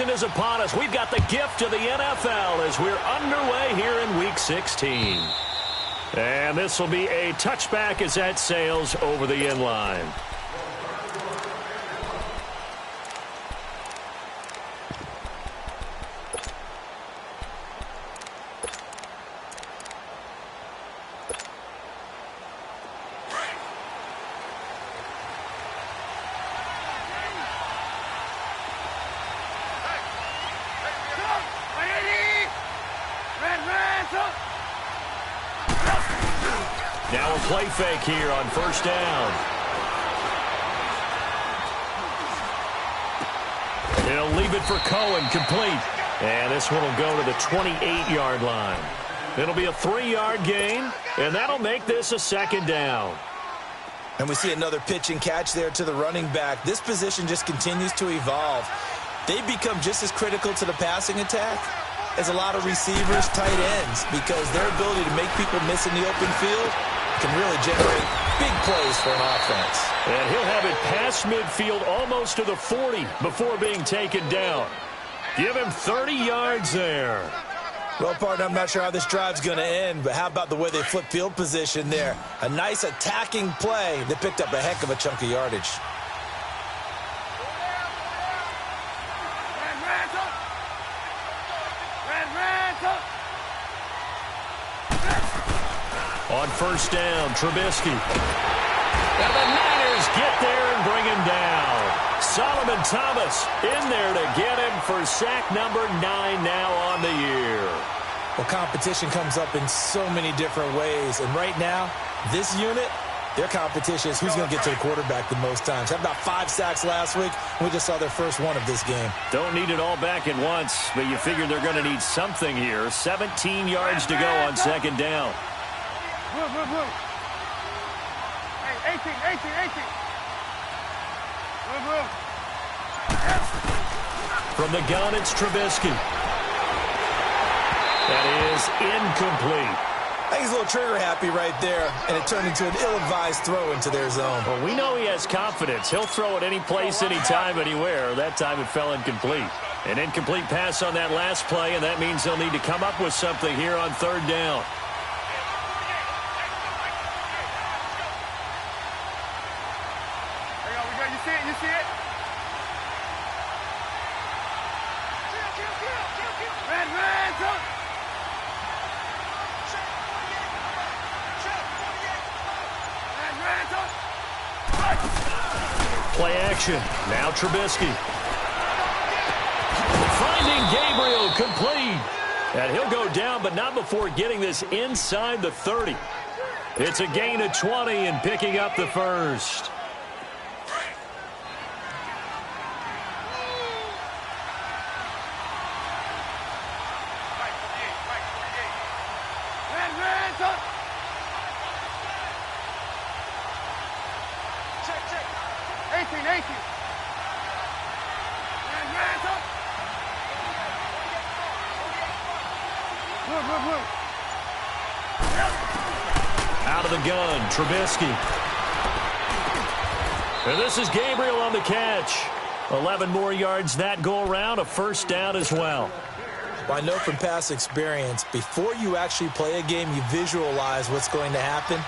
season is upon us. We've got the gift of the NFL as we're underway here in Week 16. And this will be a touchback as that sails over the end line. Now a play fake here on first down. He'll leave it for Cohen, complete. And this one will go to the 28-yard line. It'll be a 3-yard gain, and that'll make this a second down. And we see another pitch and catch there to the running back. This position just continues to evolve. They become just as critical to the passing attack as a lot of receivers, tight ends, because their ability to make people miss in the open field can really generate big plays for an offense. And he'll have it past midfield almost to the 40 before being taken down. Give him 30 yards there. Well, partner, I'm not sure how this drive's going to end, but how about the way they flip field position there? A nice attacking play that picked up a heck of a chunk of yardage. On first down, Trubisky. And the Niners get there and bring him down. Solomon Thomas in there to get him for sack number 9 now on the year. Well, competition comes up in so many different ways. And right now, this unit, their competition is who's going to get to the quarterback the most times. Had about 5 sacks last week. We just saw their first one of this game. Don't need it all back at once, but you figure they're going to need something here. 17 yards to go on second down. Hey, 18. From the gun, it's Trubisky. That is incomplete. I think he's a little trigger happy right there, and it turned into an ill-advised throw into their zone. Well, we know he has confidence. He'll throw it any place, anytime, anywhere. That time it fell incomplete. An incomplete pass on that last play, and that means they'll need to come up with something here on third down. You see it? Play action. Now Trubisky. Finding Gabriel, complete. And he'll go down, but not before getting this inside the 30. It's a gain of 20 and picking up the first. Out of the gun, Trubisky. And this is Gabriel on the catch. 11 more yards that go around, a first down as well. Well, I know from past experience, before you actually play a game, you visualize what's going to happen.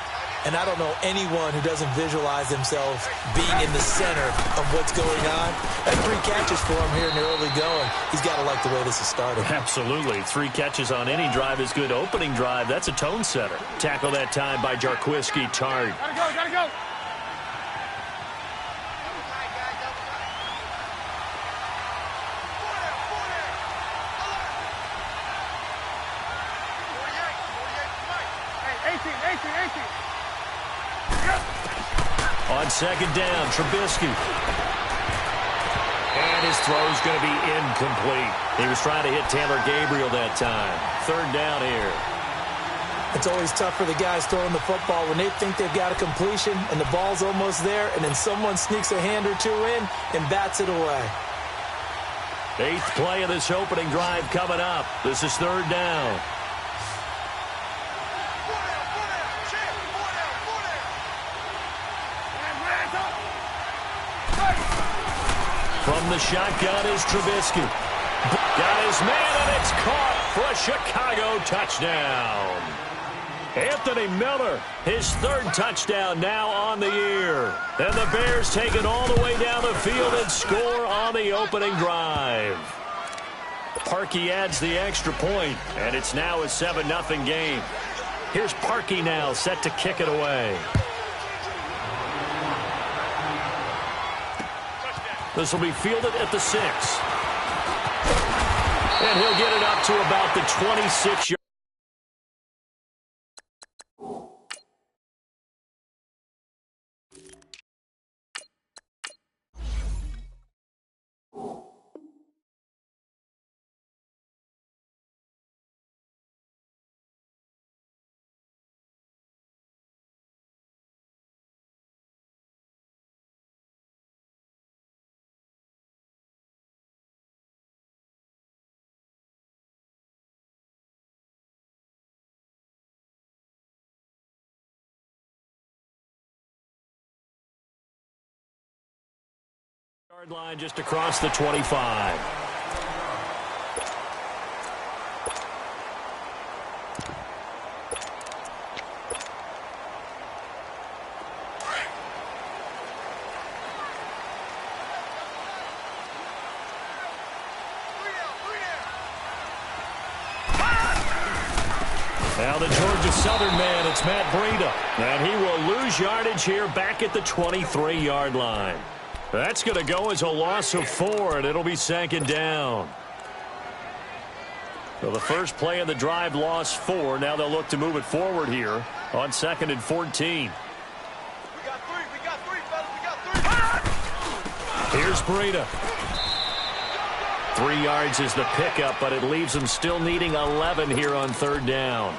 And I don't know anyone who doesn't visualize themselves being in the center of what's going on. And 3 catches for him here in the early going. He's got to like the way this is starting. Absolutely. 3 catches on any drive is good. Opening drive, that's a tone setter. Tackle that time by Jarquiski Tard. Gotta go. Hey, 18. On second down, Trubisky. And his throw's going to be incomplete. He was trying to hit Taylor Gabriel that time. Third down here. It's always tough for the guys throwing the football when they think they've got a completion and the ball's almost there, and then someone sneaks a hand or two in and bats it away. 8th play of this opening drive coming up. This is third down. From the shotgun is Trubisky. Got his man, and it's caught for a Chicago touchdown. Anthony Miller, his third touchdown now on the year. And the Bears take it all the way down the field and score on the opening drive. Parkey adds the extra point, and it's now a 7-0 game. Here's Parkey now, set to kick it away. This will be fielded at the 6. And he'll get it up to about the 26-yard. Yard line just across the 25. Now the Georgia Southern man, it's Matt Breida. And he will lose yardage here back at the 23-yard line. That's going to go as a loss of 4, and it'll be 2nd down. So the first play of the drive lost 4. Now they'll look to move it forward here on 2nd and 14. We got three, fellas. We got 3. Here's Breida. 3 yards is the pickup, but it leaves them still needing 11 here on 3rd down.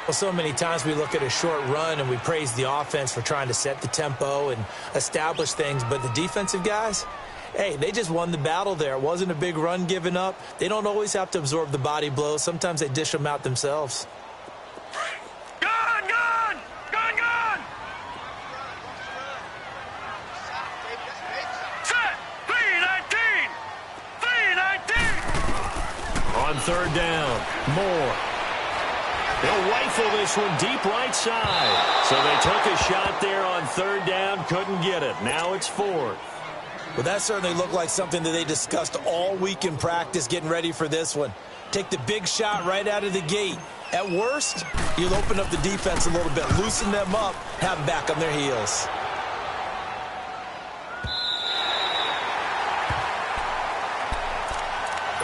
Well, so many times we look at a short run and we praise the offense for trying to set the tempo and establish things, but the defensive guys, hey, they just won the battle there. It wasn't a big run given up. They don't always have to absorb the body blows. Sometimes they dish them out themselves. Gun! Set! 3-19! On 3rd down, Moore. They'll rifle this one deep right side. So they took a shot there on 3rd down, couldn't get it. Now it's 4th. Well, that certainly looked like something that they discussed all week in practice getting ready for this one. Take the big shot right out of the gate. At worst, you'll open up the defense a little bit, loosen them up, have them back on their heels.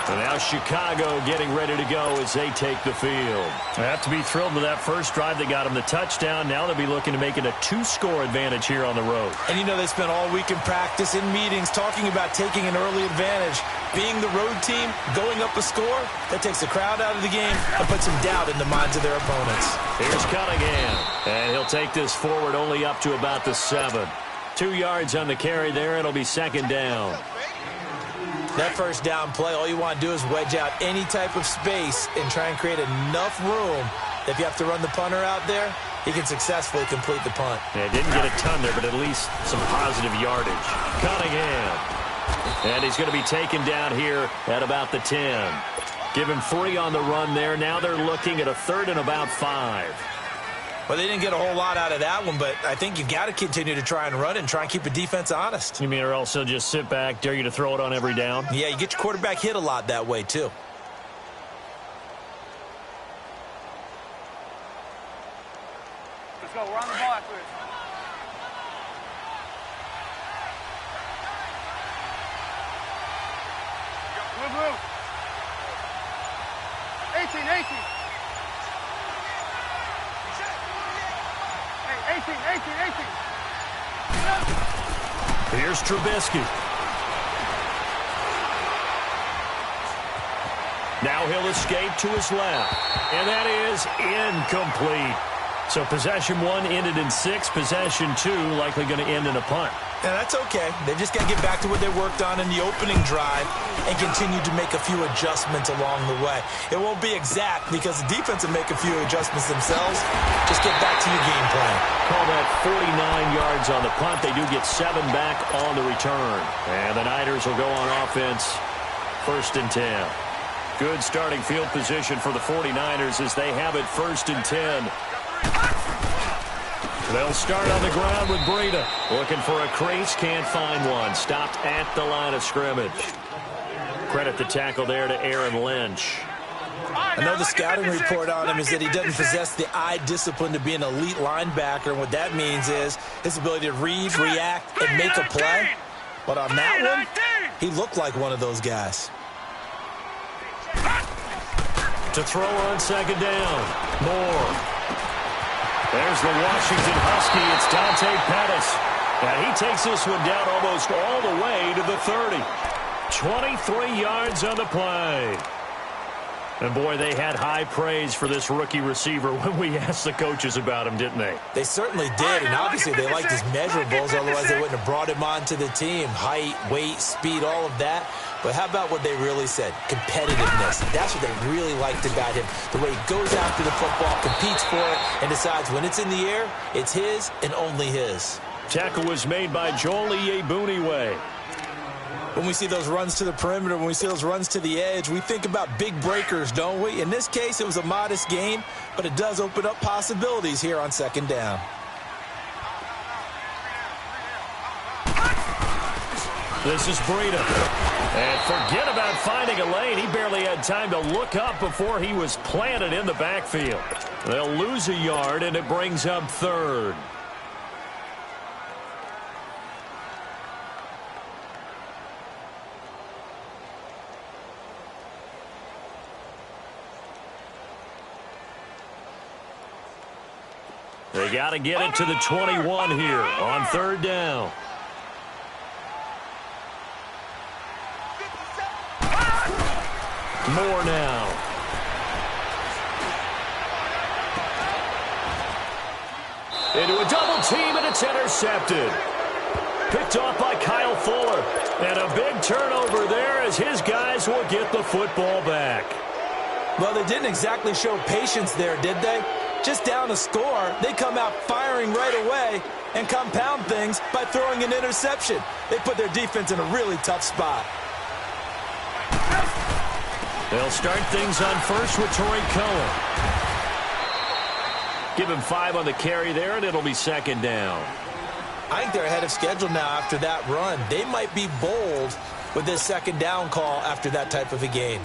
And now Chicago getting ready to go as they take the field. They have to be thrilled with that first drive. They got them the touchdown. Now they'll be looking to make it a 2-score advantage here on the road. And you know they spent all week in practice, in meetings, talking about taking an early advantage. Being the road team, going up a score, that takes the crowd out of the game and puts some doubt in the minds of their opponents. Here's Cunningham. And he'll take this forward only up to about the 7. 2 yards on the carry there. It'll be 2nd down. That first down play, all you want to do is wedge out any type of space and try and create enough room that if you have to run the punter out there, he can successfully complete the punt. Yeah, didn't get a ton there, but at least some positive yardage. Cunningham. And he's going to be taken down here at about the 10. Give him 3 on the run there. Now they're looking at a 3rd and about 5. Well, they didn't get a whole lot out of that one, but I think you got to continue to try and run and try and keep the defense honest. You mean or else they'll just sit back, dare you to throw it on every down? Yeah, you get your quarterback hit a lot that way, too. Let's go. We're on the ball after this. Blue. 18. 18. Here's Trubisky. Now he'll escape to his left. And that is incomplete. So possession 1 ended in 6. Possession 2 likely going to end in a punt. Yeah, that's okay. They've just got to get back to what they worked on in the opening drive and continue to make a few adjustments along the way. It won't be exact because the defense will make a few adjustments themselves. Just get back to your game plan. Call that 49 yards on the punt. They do get 7 back on the return. And the Niners will go on offense First and 10. Good starting field position for the 49ers as they have it first and 10. They'll start on the ground with Breida. Looking for a crease, can't find one. Stopped at the line of scrimmage. Credit the tackle there to Aaron Lynch. I know the scouting report on him is that he doesn't possess the eye discipline to be an elite linebacker. And what that means is his ability to read, react, and make a play. But on that one, he looked like one of those guys. To throw on second down. Moore. There's the Washington Husky. It's Dante Pettis. And he takes this one down almost all the way to the 30. 23 yards on the play. And, boy, they had high praise for this rookie receiver when we asked the coaches about him, didn't they? They certainly did, and obviously they liked his measurables, otherwise they wouldn't have brought him onto the team. Height, weight, speed, all of that. But how about what they really said? Competitiveness. That's what they really liked about him. The way he goes after the football, competes for it, and decides when it's in the air, it's his and only his. Tackle was made by Joel Iyiegbuniwe. When we see those runs to the perimeter, when we see those runs to the edge, we think about big breakers, don't we? In this case, it was a modest gain, but it does open up possibilities here on second down. This is Breida. And forget about finding a lane. He barely had time to look up before he was planted in the backfield. They'll lose a yard, and it brings up third. They got to get it to the 21 here on third down. More now. Into a double team, and it's intercepted. Picked off by Kyle Fuller. And a big turnover there as his guys will get the football back. Well, they didn't exactly show patience there, did they? Just down a score, they come out firing right away and compound things by throwing an interception. They put their defense in a really tough spot. They'll start things on first with Torrey Cohen. Give him 5 on the carry there, and it'll be second down. I think they're ahead of schedule now after that run. They might be bold with this second down call after that type of a game.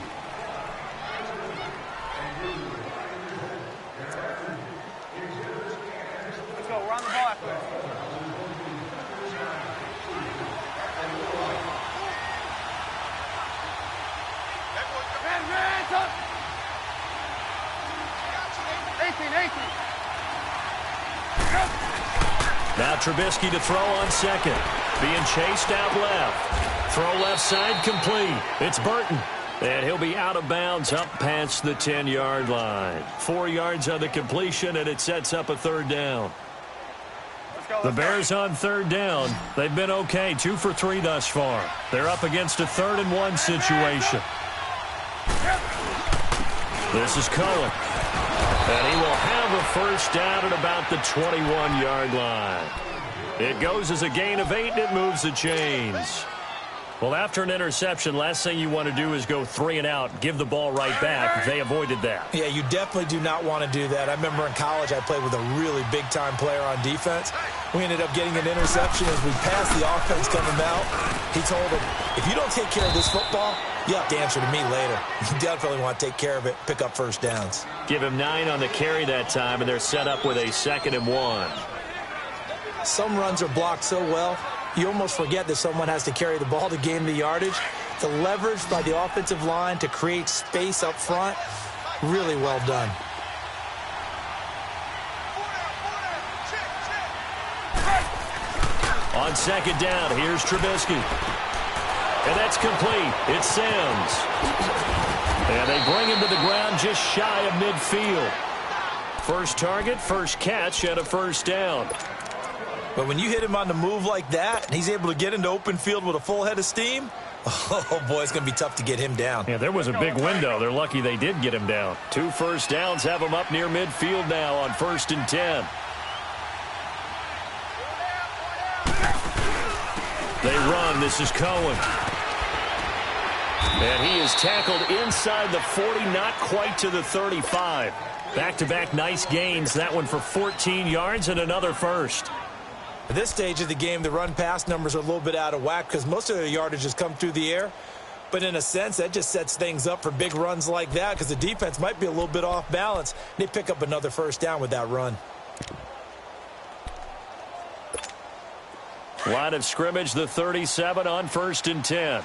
Now Trubisky to throw on second. Being chased out left. Throw left side complete. It's Burton. And he'll be out of bounds up past the 10-yard line. 4 yards on the completion, and it sets up a third down. The Bears on third down. They've been okay. 2 for 3 thus far. They're up against a 3rd and 1 situation. This is Cohen. And he will have a first down at about the 21-yard line. It goes as a gain of 8, and it moves the chains. Well, after an interception, last thing you want to do is go 3 and out, give the ball right back. They avoided that. Yeah, you definitely do not want to do that. I remember in college I played with a really big-time player on defense. We ended up getting an interception as we passed the offense coming out. He told him, if you don't take care of this football, you have to answer to me later. You definitely want to take care of it, pick up first downs. Give him 9 on the carry that time, and they're set up with a 2nd and 1. Some runs are blocked so well, you almost forget that someone has to carry the ball to gain the yardage. The leverage by the offensive line to create space up front, really well done. On second down, here's Trubisky. And that's complete. It's Sims. And they bring him to the ground just shy of midfield. First target, first catch, and a first down. But when you hit him on the move like that, and he's able to get into open field with a full head of steam, oh, boy, it's going to be tough to get him down. Yeah, there was a big window. They're lucky they did get him down. 2 first downs have him up near midfield now on 1st and 10. They run. This is Cohen. And he is tackled inside the 40, not quite to the 35. Back-to-back nice gains. That one for 14 yards and another first. At this stage of the game, the run-pass numbers are a little bit out of whack because most of their yardage has come through the air. But in a sense, that just sets things up for big runs like that because the defense might be a little bit off balance. They pick up another first down with that run. Line of scrimmage, the 37 on 1st and 10.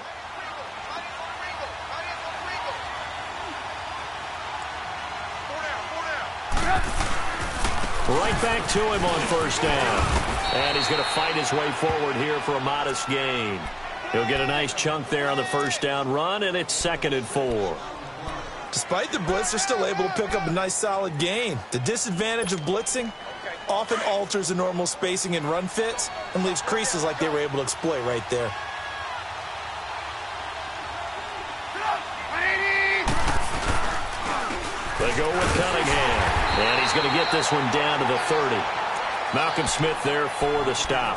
Right back to him on 1st down. And he's going to fight his way forward here for a modest gain. He'll get a nice chunk there on the 1st down run, and it's 2nd and 4. Despite the blitz, they're still able to pick up a nice solid gain. The disadvantage of blitzing often alters the normal spacing and run fits and leaves creases like they were able to exploit right there. They go with Cunningham. And he's going to get this one down to the 30. Malcolm Smith there for the stop.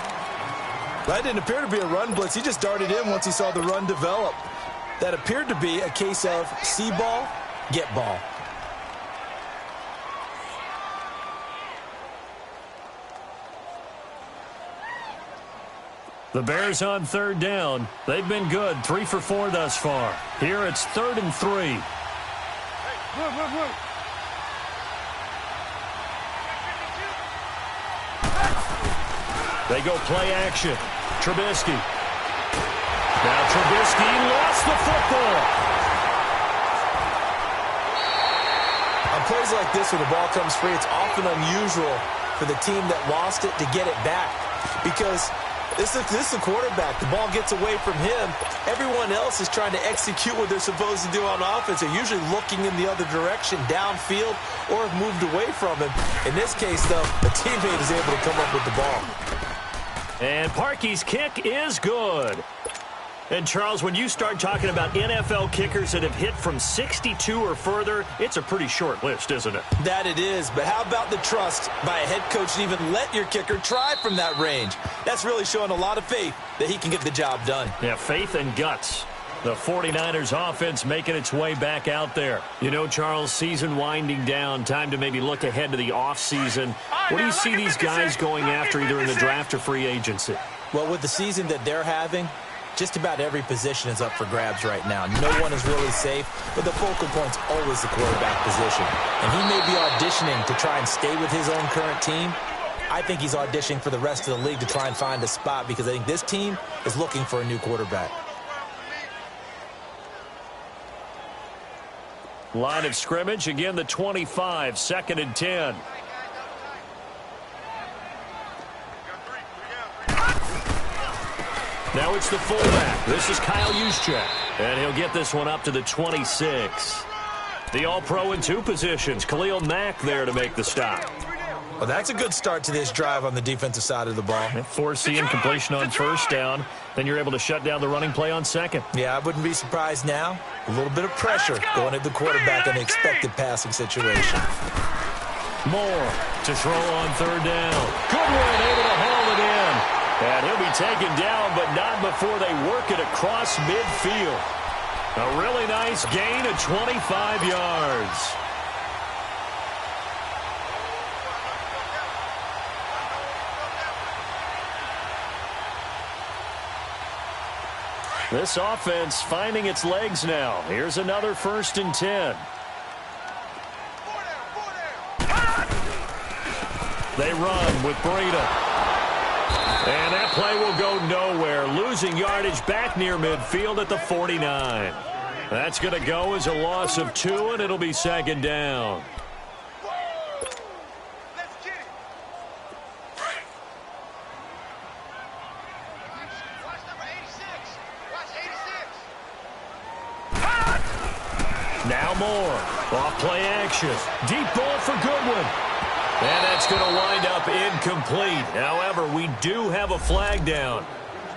That didn't appear to be a run blitz. He just darted in once he saw the run develop. That appeared to be a case of see ball, get ball. The Bears on 3rd down. They've been good, 3 for 4 thus far. Here it's 3rd and 3. Hey, move. They go play action. Trubisky. Now Trubisky lost the football. On plays like this where the ball comes free, it's often unusual for the team that lost it to get it back. Because this is the quarterback. The ball gets away from him. Everyone else is trying to execute what they're supposed to do on offense. They're usually looking in the other direction, downfield, or have moved away from him. In this case, though, a teammate is able to come up with the ball. And Parkey's kick is good. And, Charles, when you start talking about NFL kickers that have hit from 62 or further, it's a pretty short list, isn't it? That it is, but how about the trust by a head coach to even let your kicker try from that range? That's really showing a lot of faith that he can get the job done. Yeah, faith and guts. The 49ers offense making its way back out there. You know, Charles, season winding down, time to maybe look ahead to the offseason. What do you see these guys going after either in the draft or free agency? Well, with the season that they're having, just about every position is up for grabs right now. No one is really safe, but the focal point's always the quarterback position. And he may be auditioning to try and stay with his own current team. I think he's auditioning for the rest of the league to try and find a spot because I think this team is looking for a new quarterback. Line of scrimmage, again the 25, 2nd and 10. Now it's the fullback. This is Kyle Juszczyk. And he'll get this one up to the 26. The All-Pro in 2 positions. Khalil Mack there to make the stop. Well, that's a good start to this drive on the defensive side of the ball. Forcing completion on 1st down. Then you're able to shut down the running play on 2nd. Yeah, I wouldn't be surprised now. A little bit of pressure going at the quarterback in the expected passing situation. Moore to throw on 3rd down. Goodwin able to haul it in. And he'll be taken down, but not before they work it across midfield. A really nice gain of 25 yards. This offense finding its legs now. Here's another 1st and 10. They run with Breida. And that play will go nowhere. Losing yardage back near midfield at the 49. That's going to go as a loss of 2, and it'll be 2nd down. Now Moore. Off play action. Deep ball for Goodwin. And that's going to wind up incomplete. However, we do have a flag down.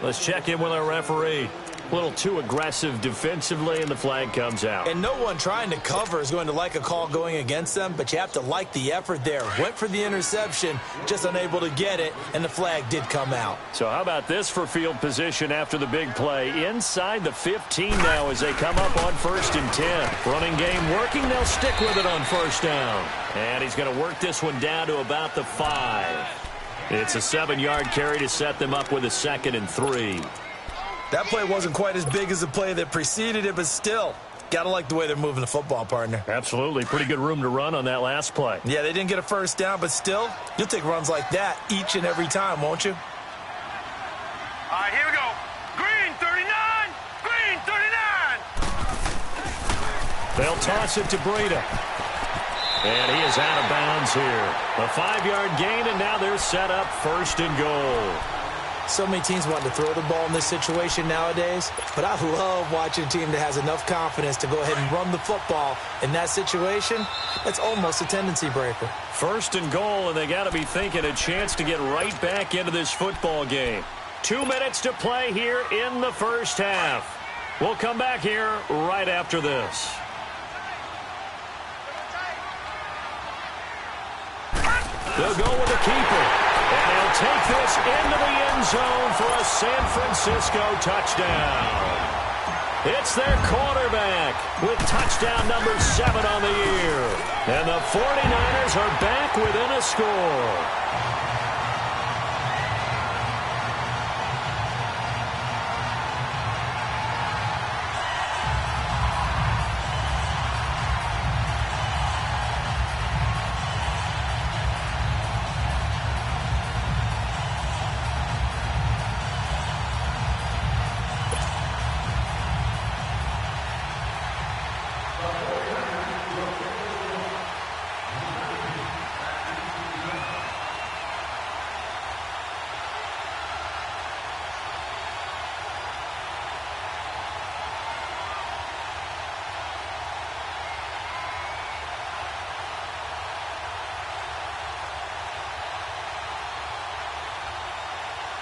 Let's check in with our referee. A little too aggressive defensively, and the flag comes out. And no one trying to cover is going to like a call going against them, but you have to like the effort there. Went for the interception, just unable to get it, and the flag did come out. So how about this for field position after the big play? Inside the 15 now as they come up on 1st and 10. Running game working. They'll stick with it on 1st down. And he's going to work this one down to about the 5. It's a 7-yard carry to set them up with a 2nd and 3. That play wasn't quite as big as the play that preceded it, but still, got to like the way they're moving the football, partner. Absolutely. Pretty good room to run on that last play. Yeah, they didn't get a 1st down, but still, you'll take runs like that each and every time, won't you? All right, here we go. Green 39! Green 39! They'll toss it to Breida. And he is out of bounds here. A 5-yard gain, and now they're set up 1st and goal. So many teams want to throw the ball in this situation nowadays, but I love watching a team that has enough confidence to go ahead and run the football. In that situation, that's almost a tendency breaker. 1st and goal, and they got to be thinking a chance to get right back into this football game. 2 minutes to play here in the 1st half. We'll come back here right after this. They'll go with the keeper. And they'll take this into the end zone for a San Francisco touchdown. It's their quarterback with touchdown number 7 on the year. And the 49ers are back within a score.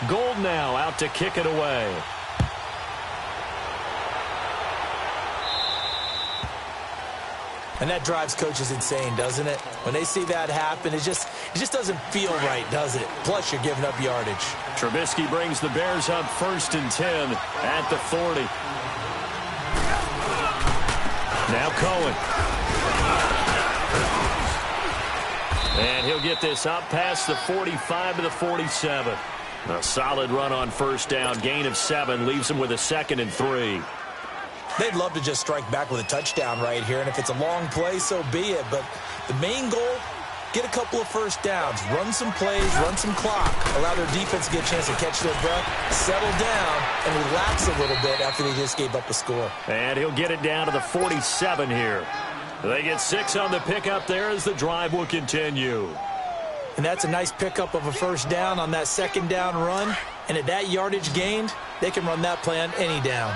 Gold now out to kick it away. And that drives coaches insane, doesn't it? When they see that happen, it just doesn't feel right, does it? Plus, you're giving up yardage. Trubisky brings the Bears up 1st and 10 at the 40. Now Cohen. And he'll get this up past the 45 to the 47. A solid run on 1st down. Gain of 7 leaves him with a 2nd and 3. They'd love to just strike back with a touchdown right here, and if it's a long play, so be it. But the main goal, get a couple of 1st downs, run some plays, run some clock, allow their defense to get a chance to catch their breath, settle down, and relax a little bit after they just gave up a score. And he'll get it down to the 47 here. They get 6 on the pickup there as the drive will continue. And that's a nice pickup of a 1st down on that 2nd down run. And at that yardage gained, they can run that play on any down.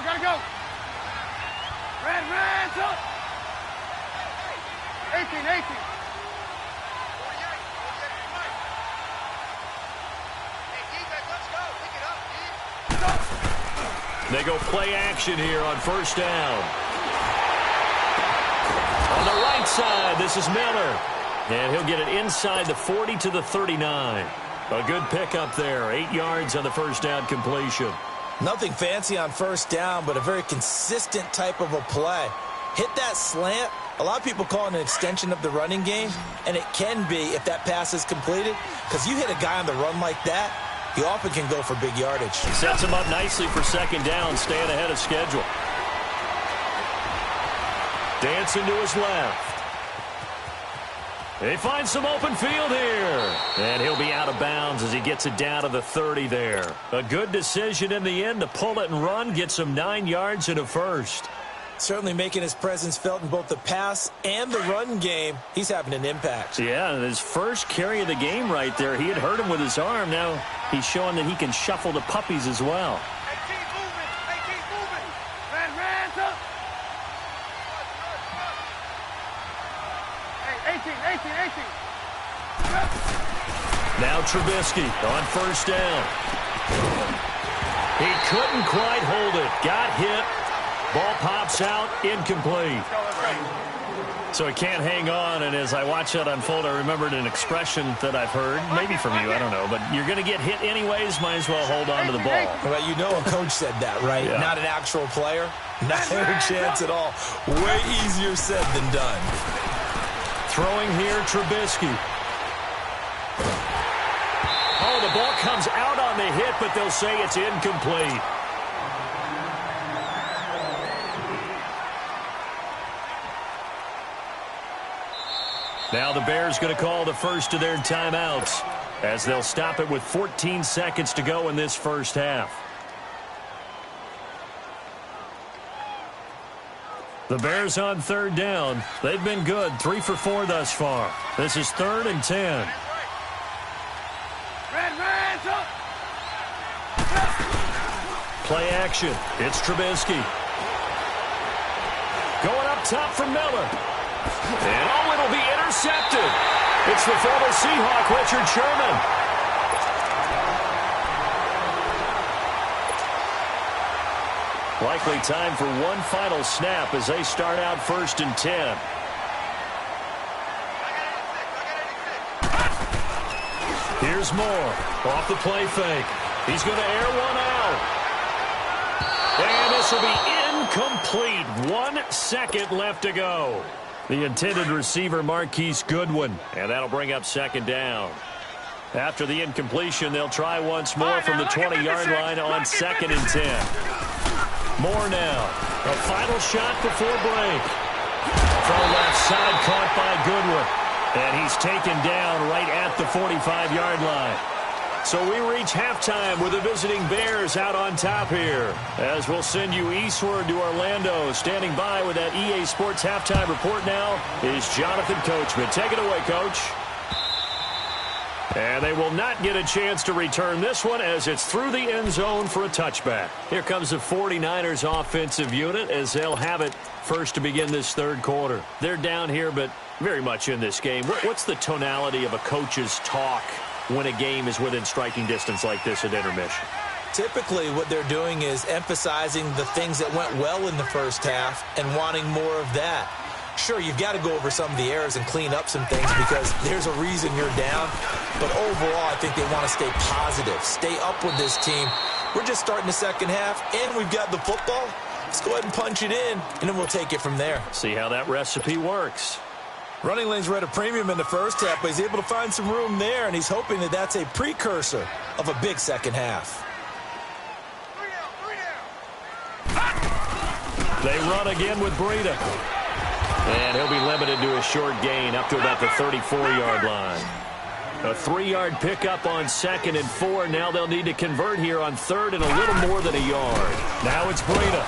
Gotta go. Red, up. 18. They go play action here on 1st down. On the right side, this is Miller. And he'll get it inside the 40 to the 39. A good pickup there. 8 yards on the 1st down completion. Nothing fancy on 1st down, but a very consistent type of a play. Hit that slant. A lot of people call it an extension of the running game, and it can be if that pass is completed, because you hit a guy on the run like that, he often can go for big yardage. Sets him up nicely for 2nd down, staying ahead of schedule. Dancing to his left. They find some open field here. And he'll be out of bounds as he gets it down to the 30 there. A good decision in the end to pull it and run, get some 9 yards and a 1st. Certainly making his presence felt in both the pass and the run game. He's having an impact. Yeah, and his first carry of the game right there, he had hurt him with his arm. Now he's showing that he can shuffle the puppies as well. Keep moving. Red, up. Hey, 18. Now Trubisky on first down. He couldn't quite hold it. Got hit. Ball pops out. Incomplete. So he can't hang on, and as I watch that unfold, I remembered an expression that I've heard, maybe from you, I don't know, but you're going to get hit anyways, might as well hold on to the ball. Well, you know a coach said that, right? Yeah. Not an actual player. Not a chance at all. Way easier said than done. Throwing here, Trubisky. Oh, the ball comes out on the hit, but they'll say it's incomplete. Now the Bears going to call the first of their timeouts as they'll stop it with 14 seconds to go in this first half. The Bears on third down. They've been good, 3 for 4 thus far. This is 3rd and 10. Play action. It's Trubisky. Going up top for Miller. And oh, it'll be intercepted. It's the former Seahawk, Richard Sherman. Likely time for one final snap as they start out 1st and 10. Here's Moore off the play fake. He's going to air one out. And this will be incomplete. 1 second left to go. The intended receiver, Marquise Goodwin. And that'll bring up 2nd down. After the incompletion, they'll try once more from the 20-yard line on 2nd and 10. Moore now. A final shot before break. From left side, caught by Goodwin. And he's taken down right at the 45-yard line. So we reach halftime with the visiting Bears out on top here. As we'll send you eastward to Orlando. Standing by with that EA Sports halftime report now is Jonathan Coachman. Take it away, Coach. And they will not get a chance to return this one as it's through the end zone for a touchback. Here comes the 49ers offensive unit as they'll have it first to begin this 3rd quarter. They're down here, but very much in this game. What's the tonality of a coach's talk when a game is within striking distance like this at intermission? Typically, what they're doing is emphasizing the things that went well in the first half and wanting more of that. Sure, you've got to go over some of the errors and clean up some things because there's a reason you're down. But overall, I think they want to stay positive, stay up with this team. We're just starting the second half, and we've got the football. Let's go ahead and punch it in, and then we'll take it from there. See how that recipe works. Running lanes were at a premium in the first half, but he's able to find some room there, and he's hoping that that's a precursor of a big second half. They run again with Breida. And he'll be limited to a short gain up to about the 34-yard line. A 3-yard pickup on 2nd and 4. Now they'll need to convert here on 3rd and a little more than a yard. Now it's Breida.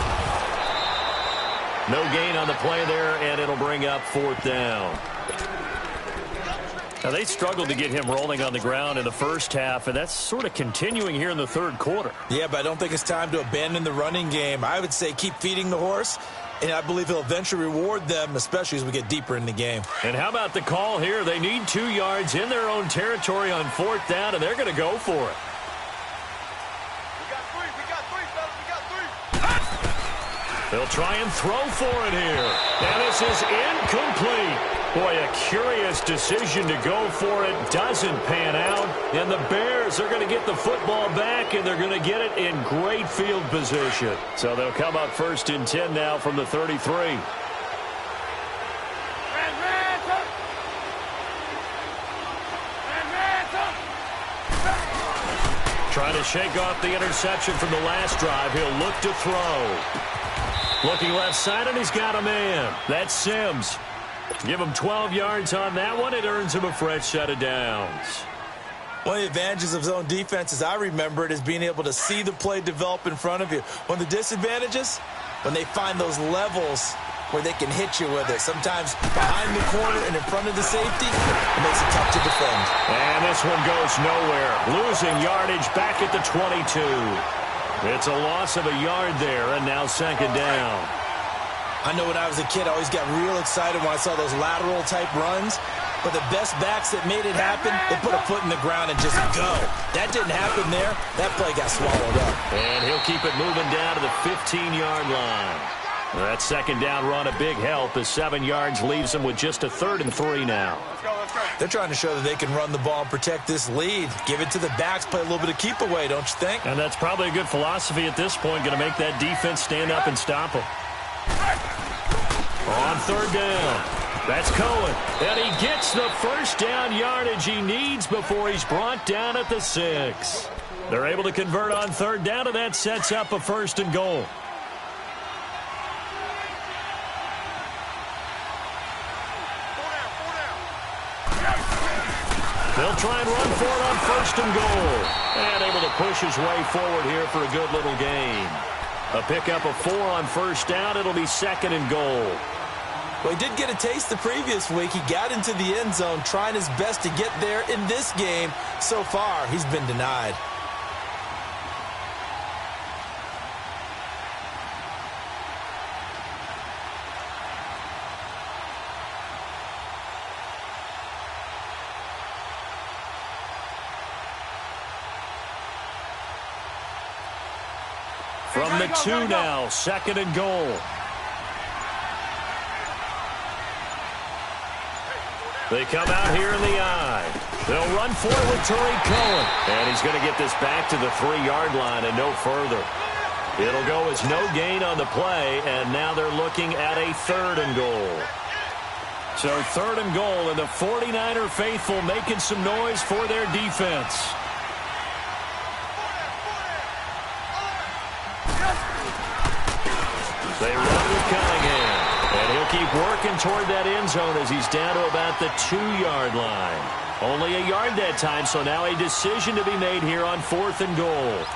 No gain on the play there, and it'll bring up 4th down. Now, they struggled to get him rolling on the ground in the first half, and that's sort of continuing here in the 3rd quarter. Yeah, but I don't think it's time to abandon the running game. I would say keep feeding the horse, and I believe he'll eventually reward them, especially as we get deeper in the game. And how about the call here? They need 2 yards in their own territory on 4th down, and they're going to go for it. We got three, fellas. They'll try and throw for it here. And this is incomplete. Boy, a curious decision to go for it. Doesn't pan out. And the Bears are going to get the football back, and they're going to get it in great field position. So they'll come up 1st and 10 now from the 33. Trying to shake off the interception from the last drive. He'll look to throw. Looking left side, and he's got a man. That's Sims. Give him 12 yards on that one. It earns him a fresh set of downs. One of the advantages of zone defense, as I remember it, is being able to see the play develop in front of you. One of the disadvantages, when they find those levels where they can hit you with it. Sometimes behind the corner and in front of the safety, it makes it tough to defend. And this one goes nowhere. Losing yardage back at the 22. It's a loss of a yard there, and now 2nd down. I know when I was a kid, I always got real excited when I saw those lateral-type runs. But the best backs that made it happen, they put a foot in the ground and just go. That didn't happen there. That play got swallowed up. And he'll keep it moving down to the 15-yard line. That second down run a big help as 7 yards leaves them with just a 3rd and 3 now. They're trying to show that they can run the ball and protect this lead. Give it to the backs, play a little bit of keep away, don't you think? And that's probably a good philosophy at this point, going to make that defense stand up and stop them. On 3rd down, that's Cohen. And he gets the first down yardage he needs before he's brought down at the 6. They're able to convert on 3rd down, and that sets up a 1st and goal. They'll try and run for it on 1st and goal. And able to push his way forward here for a good little gain. A pickup of 4 on 1st down. It'll be 2nd and goal. Well, he did get a taste the previous week. He got into the end zone, trying his best to get there in this game. So far, he's been denied. From the 2 now, 2nd and goal. They come out here in the I. They'll run for it with Tariq Cohen. And he's going to get this back to the 3-yard line and no further. It'll go as no gain on the play, and now they're looking at a 3rd and goal. So 3rd and goal, and the 49er faithful making some noise for their defense. They run with Cunningham, and he'll keep working toward that end zone as he's down to about the 2-yard line. Only a yard that time, so now a decision to be made here on 4th and goal.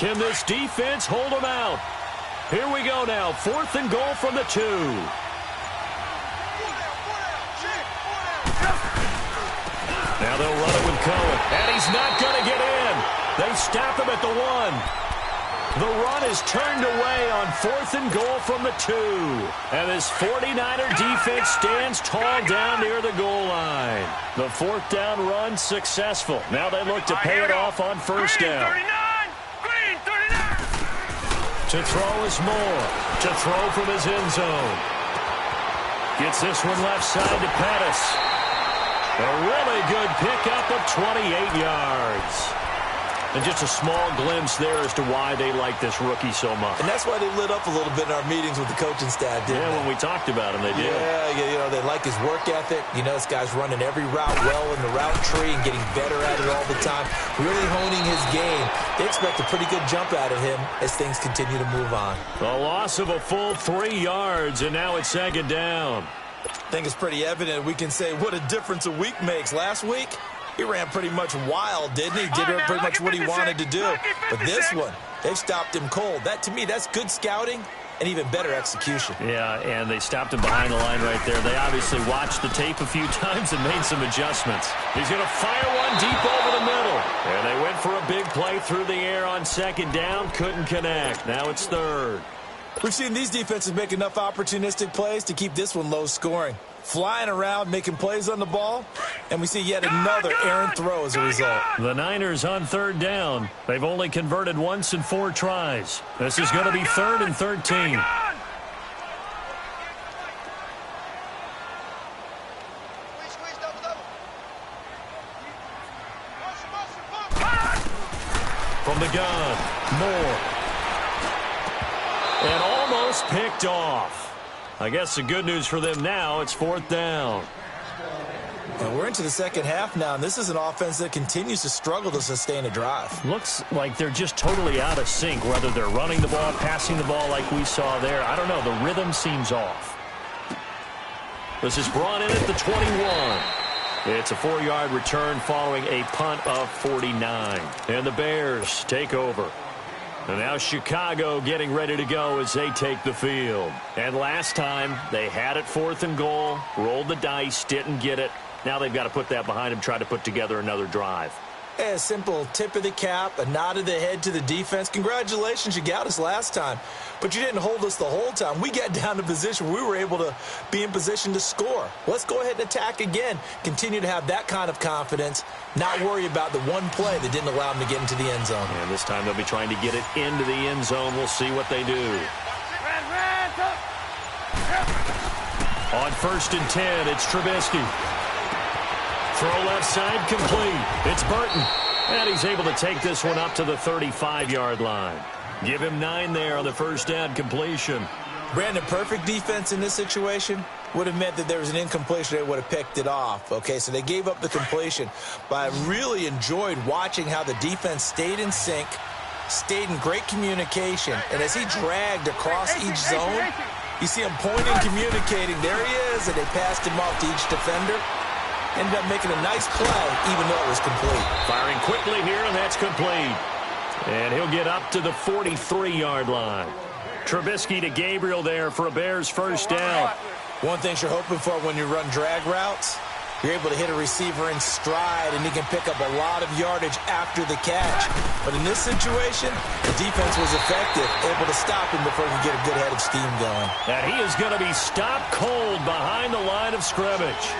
Can this defense hold them out? Here we go now. 4th and goal from the 2. Now they'll run it with Cohen. And he's not going to get in. They stop him at the 1. The run is turned away on 4th and goal from the 2. And this 49er defense stands tall down near the goal line. The 4th down run successful. Now they look to pay it off on 1st down. To throw is Moore. To throw from his end zone. Gets this one left side to Pettis. A really good pickup of 28 yards. And just a small glimpse there as to why they like this rookie so much. And that's why they lit up a little bit in our meetings with the coaching staff, didn't they? When we talked about him, they did. Yeah, you know, they like his work ethic. You know, this guy's running every route well in the route tree and getting better at it all the time. Really honing his game. They expect a pretty good jump out of him as things continue to move on. A loss of a full 3 yards, and now it's 2nd down. I think it's pretty evident we can say what a difference a week makes. Last week, he ran pretty much wild, didn't he? Did pretty much what he wanted to do. But this one, they've stopped him cold. That, to me, that's good scouting and even better execution. Yeah, and they stopped him behind the line right there. They obviously watched the tape a few times and made some adjustments. He's going to fire one deep over the middle. And they went for a big play through the air on 2nd down. Couldn't connect. Now it's 3rd. We've seen these defenses make enough opportunistic plays to keep this one low scoring. Flying around, making plays on the ball, and we see yet another errant throw as a result. The Niners on 3rd down. They've only converted once in 4 tries. This is going to be 3rd and 13. From the gun, Moore. And almost picked off. I guess the good news for them now, it's 4th down. And we're into the second half now, and this is an offense that continues to struggle to sustain a drive. Looks like they're just totally out of sync, whether they're running the ball, passing the ball like we saw there. I don't know. The rhythm seems off. This is brought in at the 21. It's a 4-yard return following a punt of 49. And the Bears take over. And now Chicago getting ready to go as they take the field. And last time, they had it 4th and goal, rolled the dice, didn't get it. Now they've got to put that behind them, try to put together another drive. A simple tip of the cap, a nod of the head to the defense. Congratulations, you got us last time. But you didn't hold us the whole time. We got down to position where we were able to be in position to score. Let's go ahead and attack again. Continue to have that kind of confidence, not worry about the one play that didn't allow them to get into the end zone. And this time they'll be trying to get it into the end zone. We'll see what they do. On 1st and 10, it's Trubisky. Throw left side, complete. It's Burton. And he's able to take this one up to the 35-yard line. Give him 9 there on the first down completion. Brandon, perfect defense in this situation would have meant that there was an incompletion. They would have picked it off. Okay, so they gave up the completion. But I really enjoyed watching how the defense stayed in sync, stayed in great communication. And as he dragged across each zone, you see him pointing, communicating. There he is, and they passed him off to each defender. Ended up making a nice play, even though it was complete. Firing quickly here, and that's complete. And he'll get up to the 43-yard line. Trubisky to Gabriel there for a Bears first down. One thing you're hoping for when you run drag routes, you're able to hit a receiver in stride, and he can pick up a lot of yardage after the catch. But in this situation, the defense was effective, able to stop him before he could get a good head of steam going. And he is going to be stopped cold behind the line of scrimmage.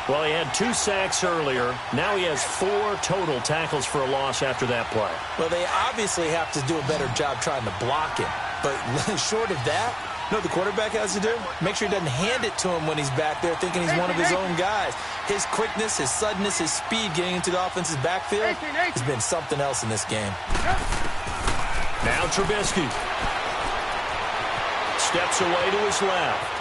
Well, he had 2 sacks earlier. Now he has 4 total tackles for a loss after that play. Well, they obviously have to do a better job trying to block him. But short of that, you know what the quarterback has to do? Make sure he doesn't hand it to him when he's back there thinking he's one of his own guys. His quickness, his suddenness, his speed getting into the offense's backfield has been something else in this game. Now Trubisky steps away to his left.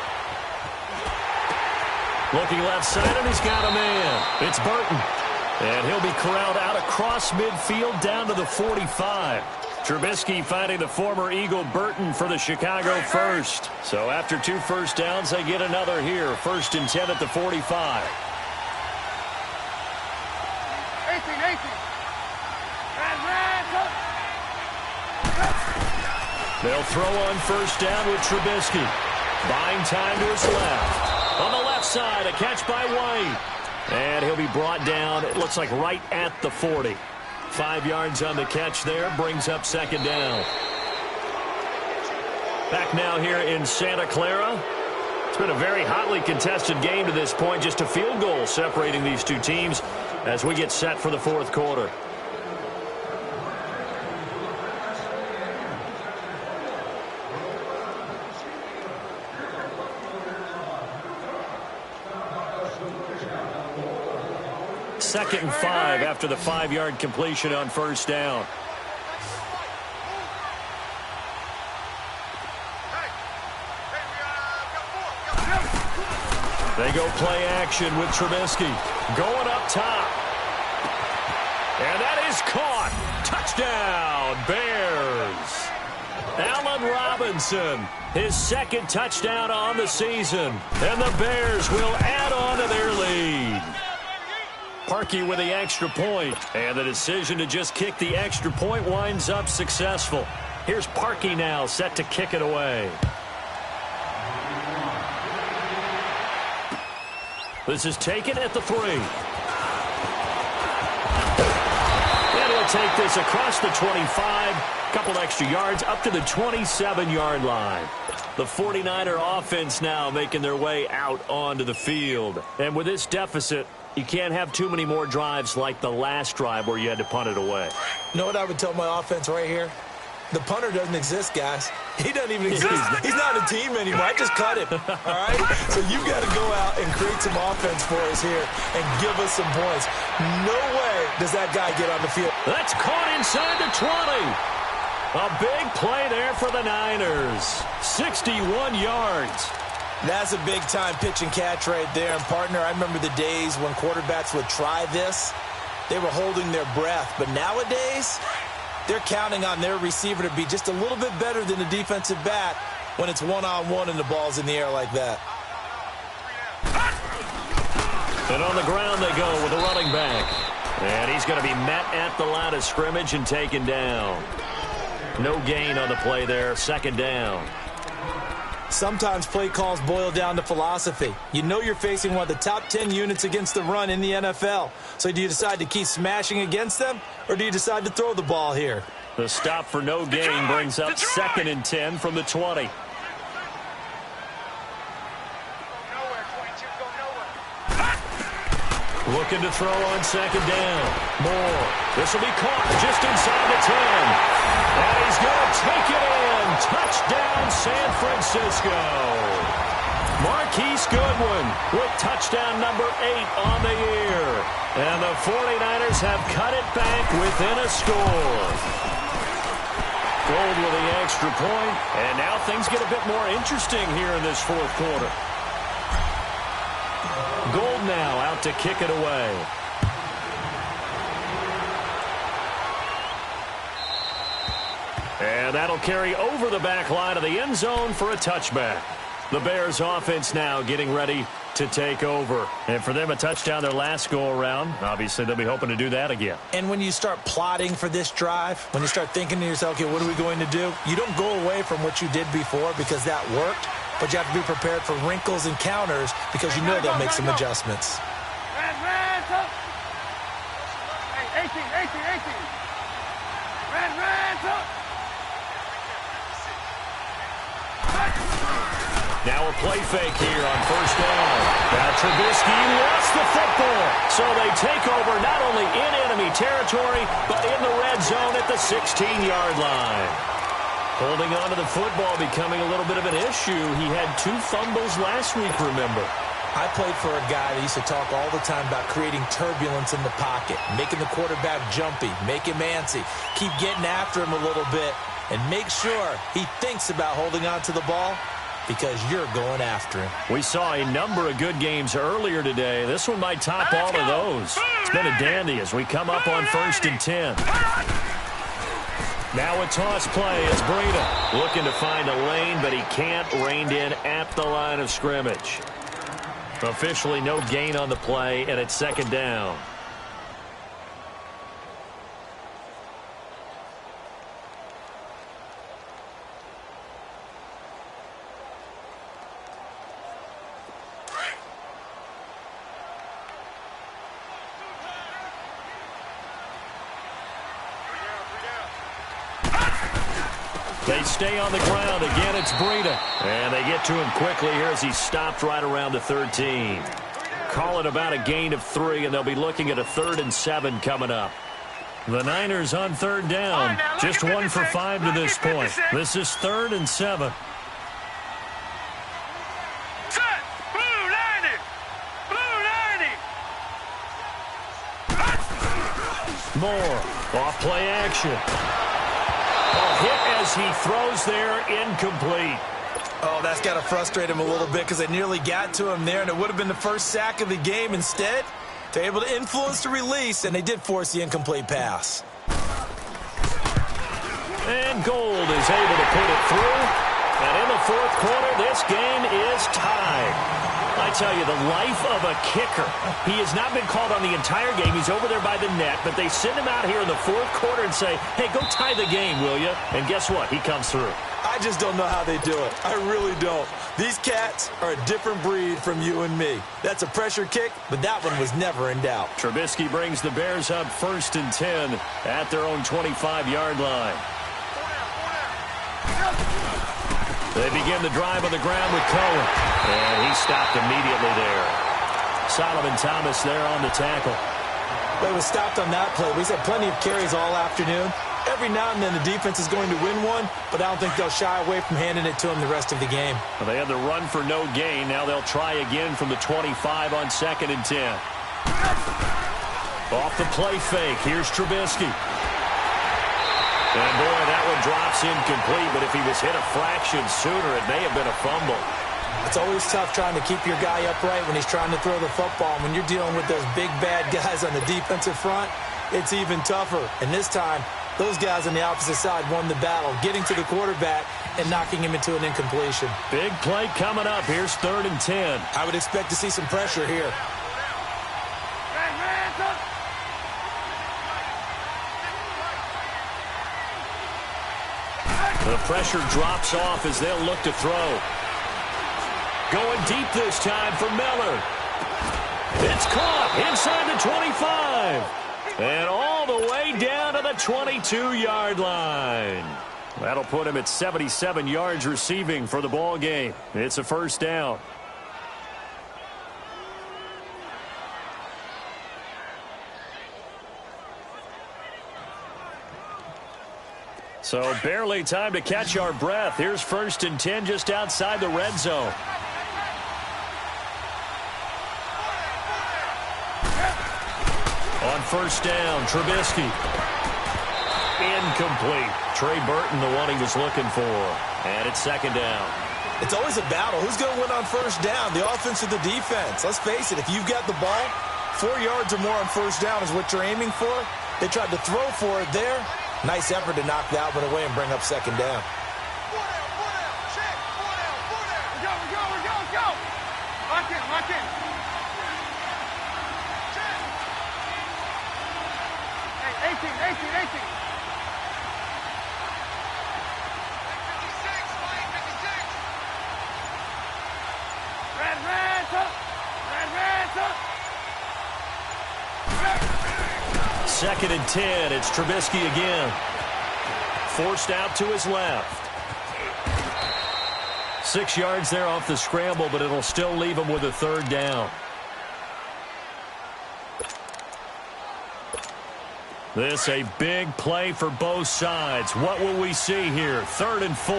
Looking left side, and he's got a man. It's Burton. And he'll be corralled out across midfield down to the 45. Trubisky finding the former Eagle Burton for the Chicago first. So after 2 first downs, they get another here. 1st and 10 at the 45. 18. They'll throw on first down with Trubisky. Buying time to his left. On the left side, a catch by White. And he'll be brought down, it looks like right at the 40. 5 yards on the catch there, brings up 2nd down. Back now here in Santa Clara. It's been a very hotly contested game to this point. Just a field goal separating these two teams as we get set for the 4th quarter. Second and 5 after the 5-yard completion on first down. They go play action with Trubisky. Going up top. And that is caught. Touchdown, Bears. Allen Robinson, his 2nd touchdown on the season. And the Bears will add on to their lead. Parkey with the extra point, and the decision to just kick the extra point winds up successful. Here's Parkey now, set to kick it away. This is taken at the 3. And he'll take this across the 25, couple extra yards up to the 27-yard line. The 49er offense now making their way out onto the field. And with this deficit, you can't have too many more drives like the last drive where you had to punt it away. You know what I would tell my offense right here? The punter doesn't exist, guys. He doesn't even exist. He's not a team anymore. I just cut him, all right? So you got to go out and create some offense for us here and give us some points. No way does that guy get on the field. That's caught inside the 20. A big play there for the Niners. 61 yards. That's a big-time pitch and catch right there. And, partner, I remember the days when quarterbacks would try this. They were holding their breath. But nowadays, they're counting on their receiver to be just a little bit better than the defensive back when it's one-on-one and the ball's in the air like that. And on the ground they go with a running back. And he's going to be met at the line of scrimmage and taken down. No gain on the play there. Second down. Sometimes play calls boil down to philosophy. You know you're facing one of the top 10 units against the run in the NFL. So do you decide to keep smashing against them, or do you decide to throw the ball here? The stop for no gain brings up 2nd and 10 from the 20. Looking to throw on 2nd down. Moore. This will be caught just inside the 10. And he's going to take it in. Touchdown, San Francisco. Marquise Goodwin with touchdown number 8 on the year. And the 49ers have cut it back within a score. Gold with the extra point. And now things get a bit more interesting here in this fourth quarter. Gold now out to kick it away. And that'll carry over the back line of the end zone for a touchback. The Bears offense now getting ready to take over. And for them, a touchdown their last go-around. Obviously, they'll be hoping to do that again. And when you start plotting for this drive, when you start thinking to yourself, okay, what are we going to do? You don't go away from what you did before because that worked. But you have to be prepared for wrinkles and counters because you know they'll make some adjustments. Now a play fake here on first down. Now Trubisky lost the football. So they take over not only in enemy territory, but in the red zone at the 16-yard line. Holding on to the football becoming a little bit of an issue. He had 2 fumbles last week, remember. I played for a guy that used to talk all the time about creating turbulence in the pocket, making the quarterback jumpy, make him antsy, keep getting after him a little bit, and make sure he thinks about holding on to the ball because you're going after him. We saw a number of good games earlier today. This one might top all of those. It's been a dandy as we come up on 1st and 10. Now a toss play. It's Breida looking to find a lane, but he can't. Reined in at the line of scrimmage. Officially no gain on the play, and it's 2nd down. They stay on the ground. Again, it's Breida. And they get to him quickly here as he's stopped right around the 13. Call it about a gain of 3, and they'll be looking at a 3rd and 7 coming up. The Niners on 3rd down. Just 1 for 5 to this point. This is 3rd and 7. Moore, off play action. Hit as he throws there, incomplete. Oh, that's got to frustrate him a little bit because they nearly got to him there, and it would have been the first sack of the game. Instead, they're able to influence the release, and they did force the incomplete pass. And Gold is able to put it through. And in the fourth quarter, this game is tied. I tell you, the life of a kicker. He has not been called on the entire game. He's over there by the net, but they send him out here in the fourth quarter and say, hey, go tie the game, will you? And guess what? He comes through. I just don't know how they do it. I really don't. These cats are a different breed from you and me. That's a pressure kick, but that one was never in doubt. Trubisky brings the Bears up 1st and 10 at their own 25-yard line. They begin the drive on the ground with Cohen. And he stopped immediately there. Solomon Thomas there on the tackle. Well, he was stopped on that play. He's had plenty of carries all afternoon. Every now and then the defense is going to win one, but I don't think they'll shy away from handing it to him the rest of the game. Well, they had the run for no gain. Now they'll try again from the 25 on 2nd and 10. Off the play fake. Here's Trubisky. And, boy, that one drops incomplete, but if he was hit a fraction sooner, it may have been a fumble. It's always tough trying to keep your guy upright when he's trying to throw the football. When you're dealing with those big, bad guys on the defensive front, it's even tougher. And this time, those guys on the opposite side won the battle, getting to the quarterback and knocking him into an incompletion. Big play coming up. Here's 3rd and 10. I would expect to see some pressure here. The pressure drops off as they'll look to throw. Going deep this time for Miller. It's caught inside the 25. And all the way down to the 22-yard line. That'll put him at 77 yards receiving for the ball game. It's a first down. So barely time to catch our breath. Here's 1st and 10 just outside the red zone. On 1st down, Trubisky. Incomplete. Trey Burton, the one he was looking for. And it's 2nd down. It's always a battle. Who's going to win on 1st down? The offense or the defense? Let's face it, if you've got the ball, 4 yards or more on 1st down is what you're aiming for. They tried to throw for it there. Nice effort to knock that one away and bring up 2nd down. Go. Lock in. Hey, 18. 56, Red up. 2nd and 10. It's Trubisky again. Forced out to his left. 6 yards there off the scramble, but it'll still leave him with a 3rd down. This a big play for both sides. What will we see here? 3rd and 4.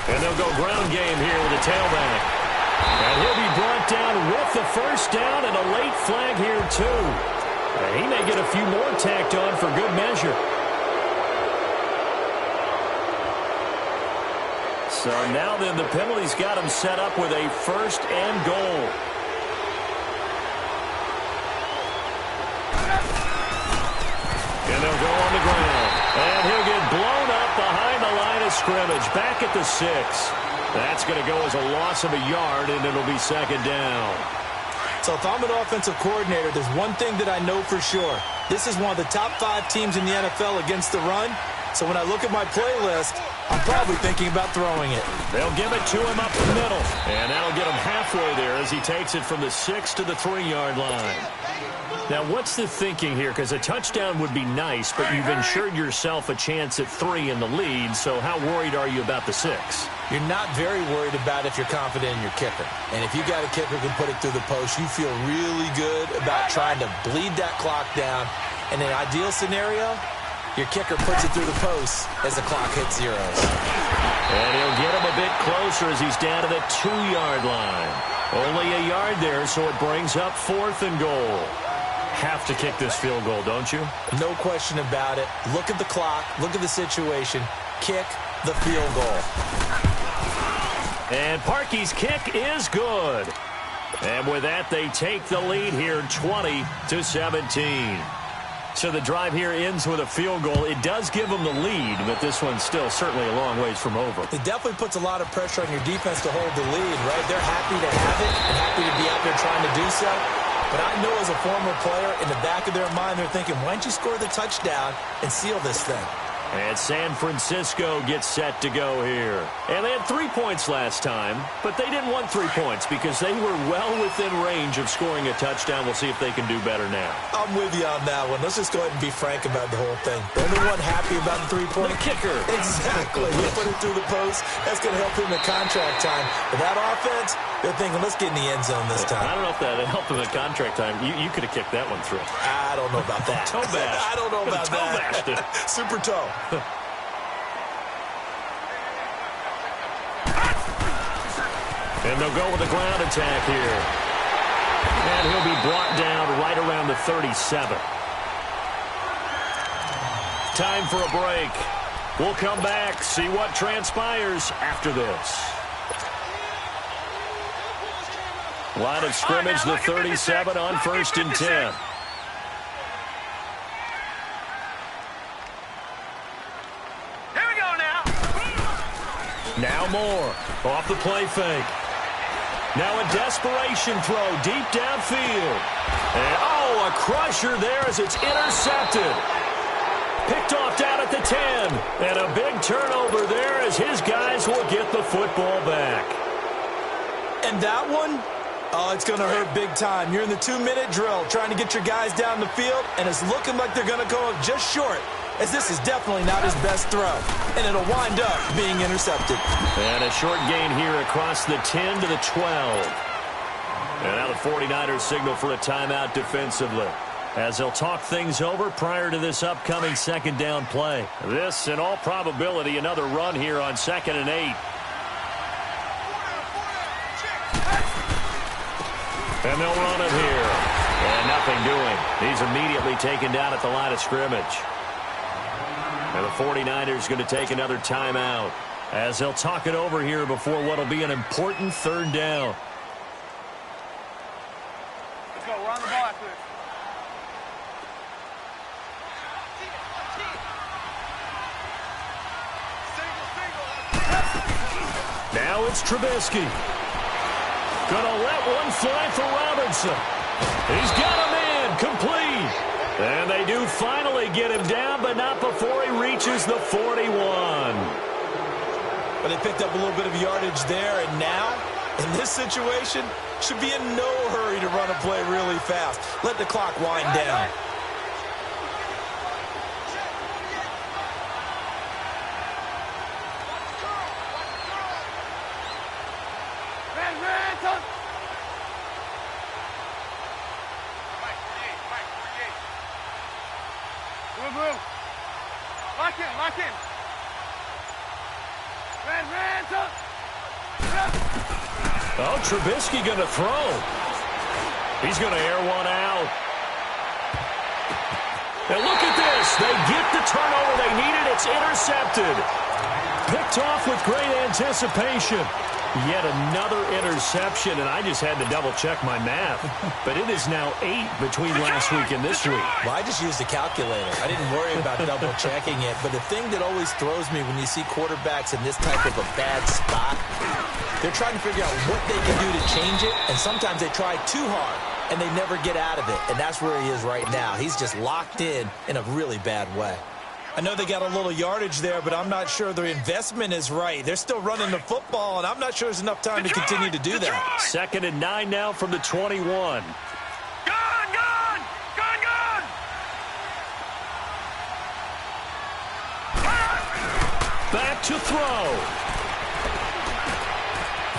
And they'll go ground game here with a tailback. And he'll be brought down with the 1st down and a late flag here too. And he may get a few more tacked on for good measure. So now then the penalty's got him set up with a 1st and goal. And they'll go on the ground. And he'll get blown up behind the line of scrimmage. Back at the 6. That's going to go as a loss of a yard, and it'll be 2nd down. So if I'm an offensive coordinator, there's one thing that I know for sure. This is one of the top 5 teams in the NFL against the run. So when I look at my playlist, I'm probably thinking about throwing it. They'll give it to him up the middle. And that'll get him halfway there as he takes it from the 6 to the 3-yard line. Now, what's the thinking here? Because a touchdown would be nice, but you've ensured yourself a chance at 3 in the lead, so how worried are you about the 6? You're not very worried about if you're confident in your kicker. And if you got a kicker who can put it through the post, you feel really good about trying to bleed that clock down. In an ideal scenario, your kicker puts it through the post as the clock hits zeros. And he'll get him a bit closer as he's down to the 2-yard line. Only a yard there, so it brings up 4th and goal. Have to kick this field goal, don't you? No question about it. Look at the clock. Look at the situation. Kick the field goal. And Parkey's kick is good. And with that, they take the lead here 20-17. So the drive here ends with a field goal. It does give them the lead, but this one's still certainly a long ways from over. It definitely puts a lot of pressure on your defense to hold the lead, right? They're happy to have it and happy to be out there trying to do so. But I know as a former player, in the back of their mind, they're thinking, why don't you score the touchdown and seal this thing? And San Francisco gets set to go here. And they had 3 points last time, but they didn't want 3 points because they were well within range of scoring a touchdown. We'll see if they can do better now. I'm with you on that one. Let's just go ahead and be frank about the whole thing. The only one happy about the 3-point? The kicker. Exactly. He put it through the post. That's going to help him in contract time. But that offense, they're thinking, let's get in the end zone this time. I don't know if that helped him in contract time. You could have kicked that one through. I don't know about that. Toe bash. I don't know about toe that. Bashed it. Super toe. And they'll go with a ground attack here. And he'll be brought down right around the 37. Time for a break. We'll come back, see what transpires after this. Line of scrimmage, the 37 on 1st and 10. Here we go now. Now more. Off the play fake. Now a desperation throw deep downfield. And, oh, Oh, a crusher there as it's intercepted. Picked off down at the 10. And a big turnover there as his guys will get the football back. And that one, oh, it's going to hurt big time. You're in the 2-minute drill trying to get your guys down the field, and it's looking like they're going to go up just short, as this is definitely not his best throw. And it'll wind up being intercepted. And a short gain here across the 10 to the 12. And now the 49ers signal for a timeout defensively, as they'll talk things over prior to this upcoming second down play. This, in all probability, another run here on 2nd and 8. And they'll run it here. And nothing doing. He's immediately taken down at the line of scrimmage. And the 49ers going to take another timeout, as they'll talk it over here before what will be an important third down. Let's go. Run the ball after this. Now it's Trubisky. Gonna let one fly for Robinson. He's got him in. Complete. And they do finally get him down, but not before he reaches the 41. But they picked up a little bit of yardage there, and now, in this situation, should be in no hurry to run a play really fast. Let the clock wind down. Lock in. Oh, Trubisky going to throw. He's going to air one out. And look at this. They get the turnover they needed. It's intercepted. Picked off with great anticipation. Yet another interception, and I just had to double-check my math. But it is now 8 between last week and this week. Well, I just used a calculator. I didn't worry about double-checking it. But the thing that always throws me when you see quarterbacks in this type of a bad spot, they're trying to figure out what they can do to change it, and sometimes they try too hard, and they never get out of it. And that's where he is right now. He's just locked in a really bad way. I know they got a little yardage there, but I'm not sure their investment is right. They're still running the football, and I'm not sure there's enough time to continue to do that. 2nd and 9 now from the 21. Gone! Back to throw.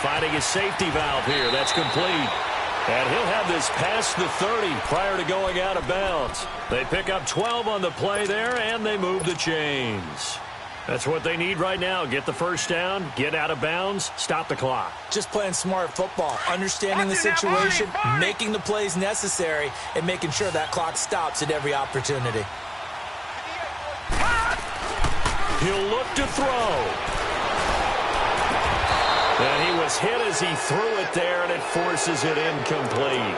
Finding his safety valve here. That's complete. And he'll have this past the 30 prior to going out of bounds. They pick up 12 on the play there, and they move the chains. That's what they need right now. Get the first down, get out of bounds, stop the clock. Just playing smart football, understanding the situation, making the plays necessary, and making sure that clock stops at every opportunity. He'll look to throw. And he was hit as he threw it there, and it forces it incomplete.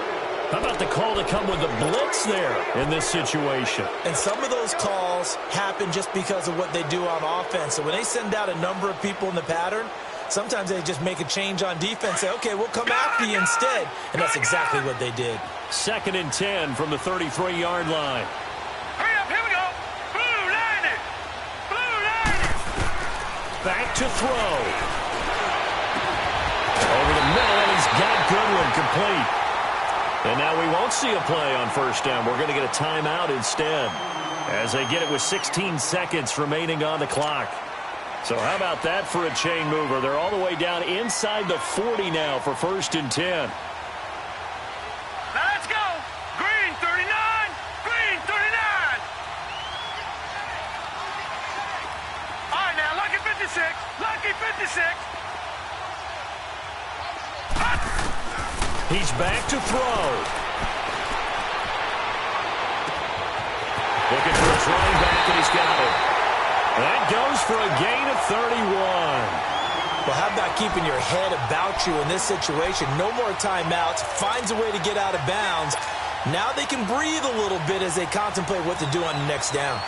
How about the call to come with the blitz there in this situation? And some of those calls happen just because of what they do on offense. So when they send out a number of people in the pattern, sometimes they just make a change on defense, say, okay, we'll come after you instead. And that's exactly what they did. 2nd and 10 from the 33-yard line. Hurry up, here we go. Blue line it. Back to throw. Over the middle, and he's got Goodwin complete. And now we won't see a play on first down. We're going to get a timeout instead, as they get it with 16 seconds remaining on the clock. So how about that for a chain mover? They're all the way down inside the 40 now for 1st and 10. Now let's go. Green 39. Green 39. All right, now, lucky 56. Lucky 56. He's back to throw. Looking for his running back, and he's got it. That goes for a gain of 31. Well, how about keeping your head about you in this situation? No more timeouts. Finds a way to get out of bounds. Now they can breathe a little bit as they contemplate what to do on the next down.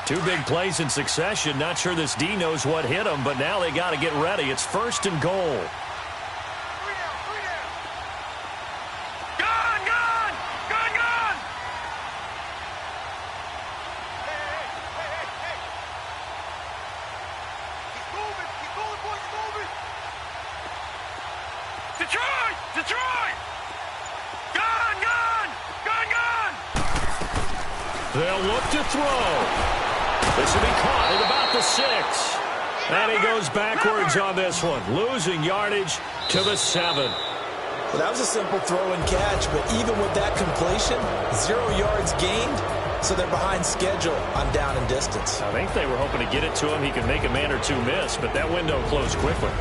Two big plays in succession. Not sure this D knows what hit him, but now they got to get ready. It's 1st and goal. Detroit! Gun! They'll look to throw. This will be caught at about the 6. And he goes backwards on this one, losing yardage to the 7. Well, that was a simple throw and catch, but even with that completion, 0 yards gained, so they're behind schedule on down and distance. I think they were hoping to get it to him. He could make a man or two miss, but that window closed quickly.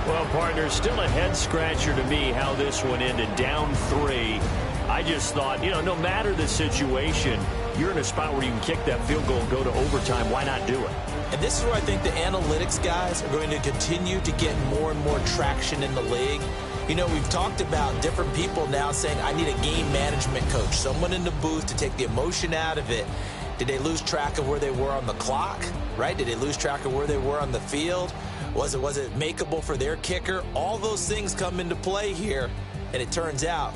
Well, partner, still a head-scratcher to me how this one ended, down 3. I just thought, no matter the situation, you're in a spot where you can kick that field goal and go to overtime. Why not do it? And this is where I think the analytics guys are going to continue to get more and more traction in the league. We've talked about different people now saying, I need a game management coach, someone in the booth to take the emotion out of it. Did they lose track of where they were on the clock, right? Did they lose track of where they were on the field? Was it makeable for their kicker? All those things come into play here, and it turns out